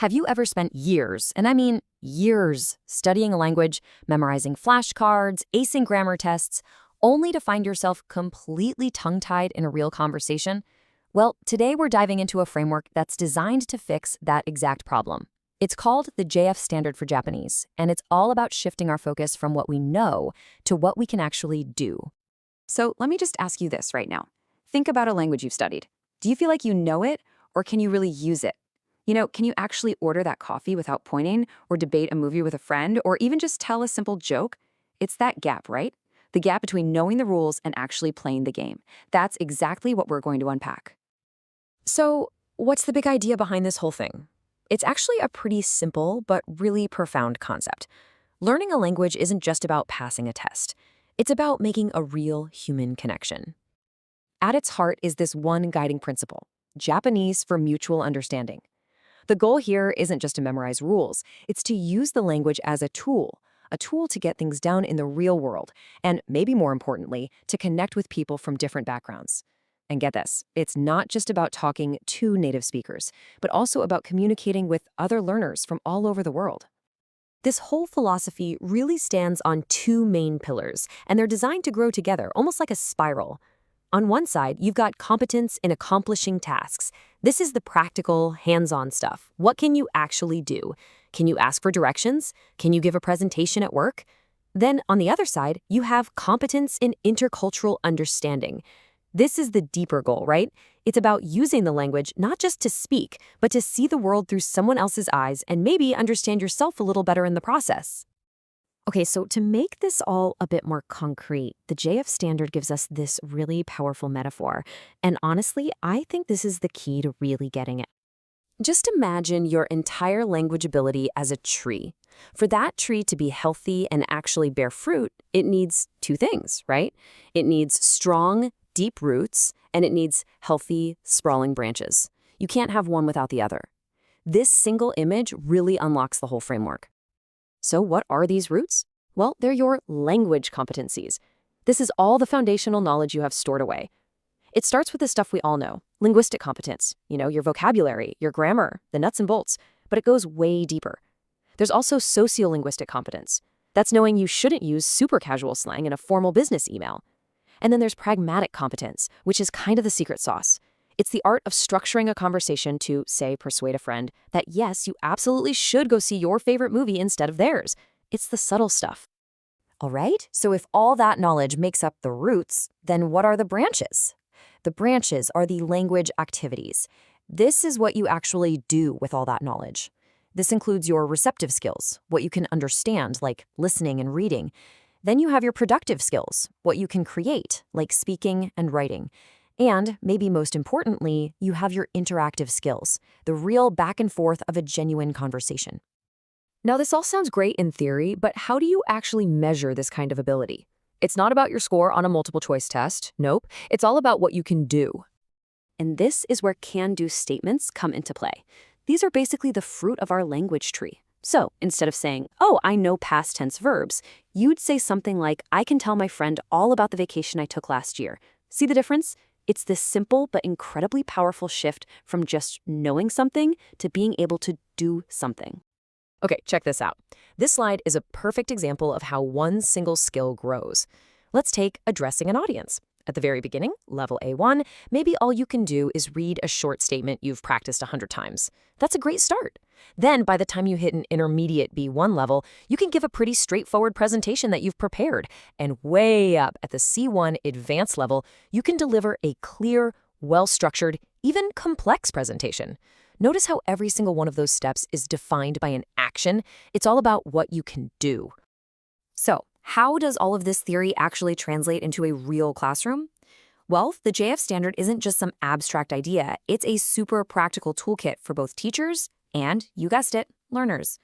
Have you ever spent years, and I mean years, studying a language, memorizing flashcards, acing grammar tests, only to find yourself completely tongue-tied in a real conversation? Well, today we're diving into a framework that's designed to fix that exact problem. It's called the JF Standard for Japanese, and it's all about shifting our focus from what we know to what we can actually do. So let me just ask you this right now. Think about a language you've studied. Do you feel like you know it, or can you really use it? Can you actually order that coffee without pointing, or debate a movie with a friend, or even just tell a simple joke? It's that gap, right? The gap between knowing the rules and actually playing the game. That's exactly what we're going to unpack. So, what's the big idea behind this whole thing? It's actually a pretty simple but really profound concept. Learning a language isn't just about passing a test. It's about making a real human connection. At its heart is this one guiding principle: Japanese for mutual understanding. The goal here isn't just to memorize rules, it's to use the language as a tool to get things down in the real world, and maybe more importantly, to connect with people from different backgrounds. And get this, it's not just about talking to native speakers, but also about communicating with other learners from all over the world. This whole philosophy really stands on two main pillars, and they're designed to grow together, almost like a spiral. On one side, you've got competence in accomplishing tasks. This is the practical, hands-on stuff. What can you actually do? Can you ask for directions? Can you give a presentation at work? Then, on the other side, you have competence in intercultural understanding. This is the deeper goal, right? It's about using the language not just to speak, but to see the world through someone else's eyes and maybe understand yourself a little better in the process. Okay, so to make this all a bit more concrete, the JF Standard gives us this really powerful metaphor. And honestly, I think this is the key to really getting it. Just imagine your entire language ability as a tree. For that tree to be healthy and actually bear fruit, it needs two things, right? It needs strong, deep roots, and it needs healthy, sprawling branches. You can't have one without the other. This single image really unlocks the whole framework. So what are these roots? Well, they're your language competencies. This is all the foundational knowledge you have stored away. It starts with the stuff we all know: linguistic competence, your vocabulary, your grammar, the nuts and bolts, but it goes way deeper. There's also sociolinguistic competence. That's knowing you shouldn't use super casual slang in a formal business email. And then there's pragmatic competence, which is kind of the secret sauce. It's the art of structuring a conversation to, say, persuade a friend that yes, you absolutely should go see your favorite movie instead of theirs. It's the subtle stuff. All right, so if all that knowledge makes up the roots, then what are the branches? The branches are the language activities. This is what you actually do with all that knowledge. This includes your receptive skills, what you can understand, like listening and reading. Then you have your productive skills, what you can create, like speaking and writing. And, maybe most importantly, you have your interactive skills, the real back and forth of a genuine conversation. Now, this all sounds great in theory, but how do you actually measure this kind of ability? It's not about your score on a multiple choice test. Nope. It's all about what you can do. And this is where can-do statements come into play. These are basically the fruit of our language tree. So, instead of saying, "Oh, I know past tense verbs," you'd say something like, "I can tell my friend all about the vacation I took last year." See the difference? It's this simple but incredibly powerful shift from just knowing something to being able to do something. Okay, check this out. This slide is a perfect example of how one single skill grows. Let's take addressing an audience. At the very beginning, level A1, maybe all you can do is read a short statement you've practiced 100 times. That's a great start. Then, by the time you hit an intermediate B1 level, you can give a pretty straightforward presentation that you've prepared. And way up at the C1 advanced level, you can deliver a clear, well-structured, even complex presentation. Notice how every single one of those steps is defined by an action. It's all about what you can do. So, how does all of this theory actually translate into a real classroom? Well, the JF Standard isn't just some abstract idea. It's a super practical toolkit for both teachers and, you guessed it, learners.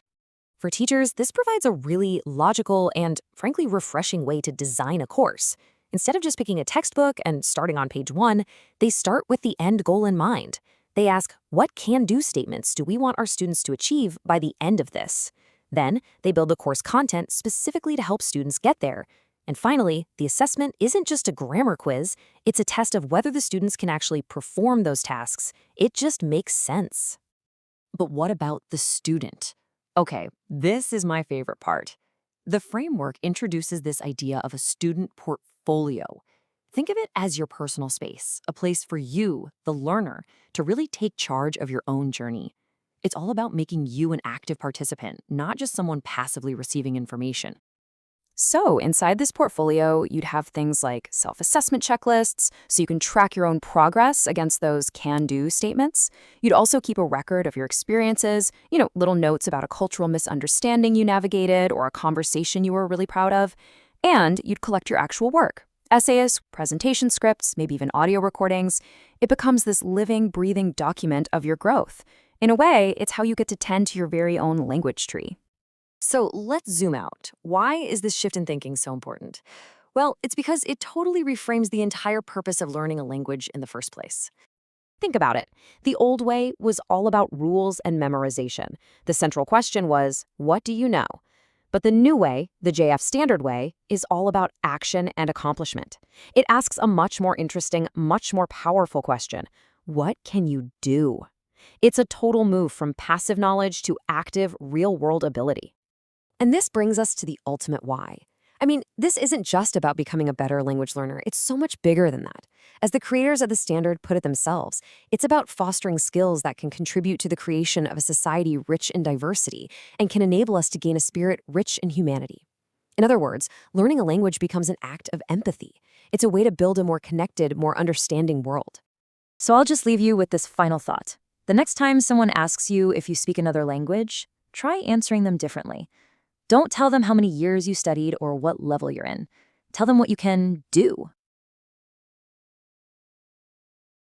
For teachers, this provides a really logical and, frankly, refreshing way to design a course. Instead of just picking a textbook and starting on page 1, they start with the end goal in mind. They ask, what can-do statements do we want our students to achieve by the end of this? Then, they build the course content specifically to help students get there. And finally, the assessment isn't just a grammar quiz, it's a test of whether the students can actually perform those tasks. It just makes sense. But what about the student? Okay, this is my favorite part. The framework introduces this idea of a student portfolio. Think of it as your personal space, a place for you, the learner, to really take charge of your own journey. It's all about making you an active participant, not just someone passively receiving information. So, inside this portfolio, you'd have things like self-assessment checklists, so you can track your own progress against those can-do statements. You'd also keep a record of your experiences, little notes about a cultural misunderstanding you navigated or a conversation you were really proud of. And you'd collect your actual work. Essays, presentation scripts, maybe even audio recordings. It becomes this living, breathing document of your growth. In a way, it's how you get to tend to your very own language tree. So let's zoom out. Why is this shift in thinking so important? Well, it's because it totally reframes the entire purpose of learning a language in the first place. Think about it. The old way was all about rules and memorization. The central question was, what do you know? But the new way, the JF Standard way, is all about action and accomplishment. It asks a much more interesting, much more powerful question. What can you do? It's a total move from passive knowledge to active, real-world ability. And this brings us to the ultimate why. I mean, this isn't just about becoming a better language learner. It's so much bigger than that. As the creators of the standard put it themselves, it's about fostering skills that can contribute to the creation of a society rich in diversity and can enable us to gain a spirit rich in humanity. In other words, learning a language becomes an act of empathy. It's a way to build a more connected, more understanding world. So I'll just leave you with this final thought. The next time someone asks you if you speak another language, try answering them differently. Don't tell them how many years you studied or what level you're in. Tell them what you can do.